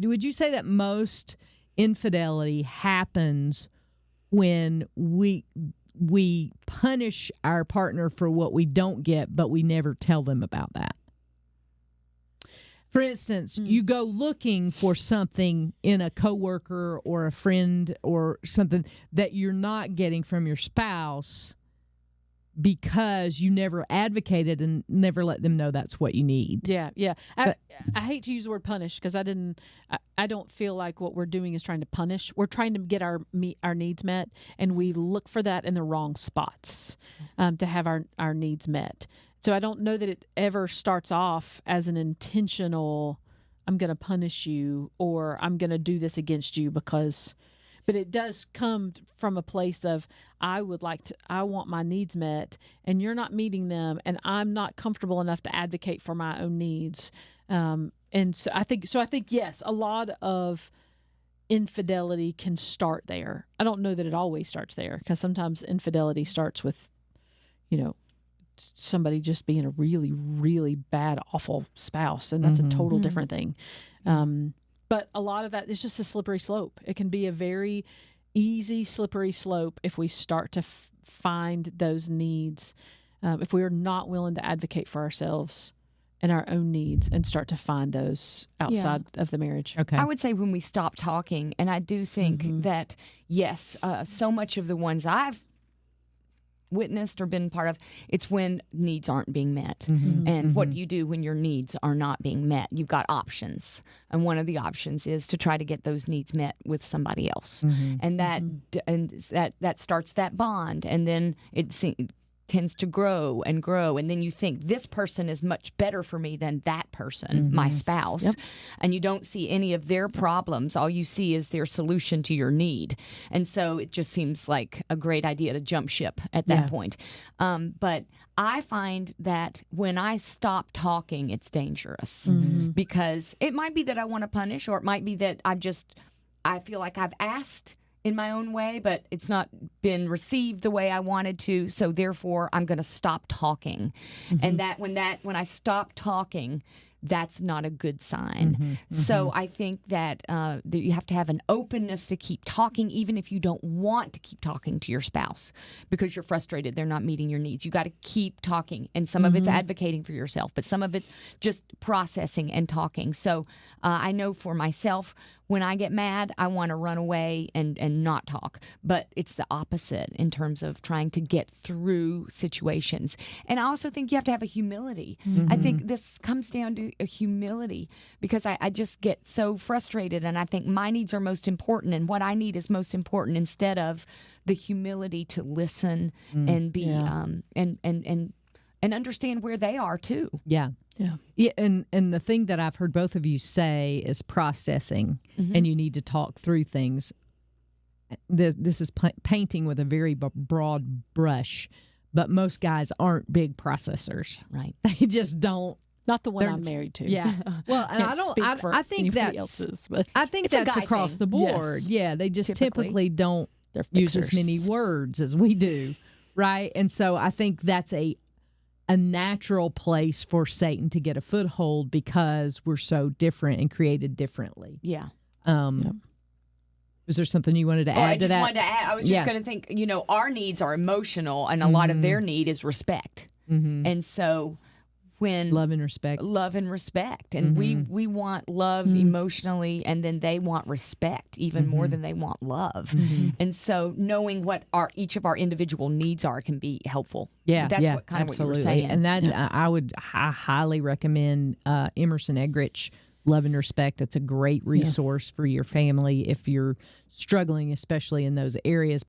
would you say that most infidelity happens when we punish our partner for what we don't get, but we never tell them about that? For instance, you go looking for something in a coworker or a friend or something that you're not getting from your spouse because you never advocated and never let them know that's what you need. Yeah. I hate to use the word punish because I don't feel like what we're doing is trying to punish. We're trying to get our needs met, and we look for that in the wrong spots to have our needs met. So I don't know that it ever starts off as an intentional, I'm going to punish you or I'm going to do this against you because, but it does come from a place of, I want my needs met and you're not meeting them and I'm not comfortable enough to advocate for my own needs. And so I think, yes, a lot of infidelity can start there. I don't know that it always starts there because sometimes infidelity starts with, somebody just being a really, really bad, awful spouse, and that's a total different thing. But a lot of that is just a slippery slope. It can be a very easy, slippery slope if we start to find those needs, if we are not willing to advocate for ourselves and our own needs and start to find those outside of the marriage. Okay. I would say when we stop talking, and I do think that, yes, so much of the ones I've witnessed or been part of, it's when needs aren't being met. And what do you do when your needs are not being met? You've got options, and one of the options is to try to get those needs met with somebody else, and that starts that bond, and then it tends to grow, and then you think this person is much better for me than that person, my spouse, and you don't see any of their problems. All you see is their solution to your need, and so it just seems like a great idea to jump ship at that point. But I find that when I stop talking, it's dangerous because it might be that I want to punish, or it might be that I feel like I've asked in my own way, but it's not been received the way I wanted to. So therefore, I'm going to stop talking. And when I stop talking, that's not a good sign. So I think that you have to have an openness to keep talking, even if you don't want to keep talking to your spouse because you're frustrated, they're not meeting your needs. You got to keep talking. And some of it's advocating for yourself, but some of it's just processing and talking. So I know for myself, when I get mad, I want to run away and not talk. But it's the opposite in terms of trying to get through situations. And I also think you have to have a humility. I think this comes down to a humility because I just get so frustrated, and I think my needs are most important and what I need is most important, instead of the humility to listen and be and understand where they are too. Yeah, and the thing that I've heard both of you say is processing, and you need to talk through things. This is painting with a very broad brush, but most guys aren't big processors. Right. They just don't. Not the one I'm married to. Yeah. Well, and I think that's else's, but I think that's across the board. Yes. Yeah, they just typically don't use as many words as we do, right? And so I think that's a natural place for Satan to get a foothold because we're so different and created differently. Yeah. Was there something you wanted to add to that? I was just going to think, our needs are emotional, and a lot of their need is respect. And so when love and respect, and we want love emotionally, and then they want respect even more than they want love. And so knowing what each of our individual needs are can be helpful. Yeah, that's what kind of what you were saying. And that I highly recommend Emerson Eggerichs, Love and Respect. It's a great resource for your family if you're struggling, especially in those areas.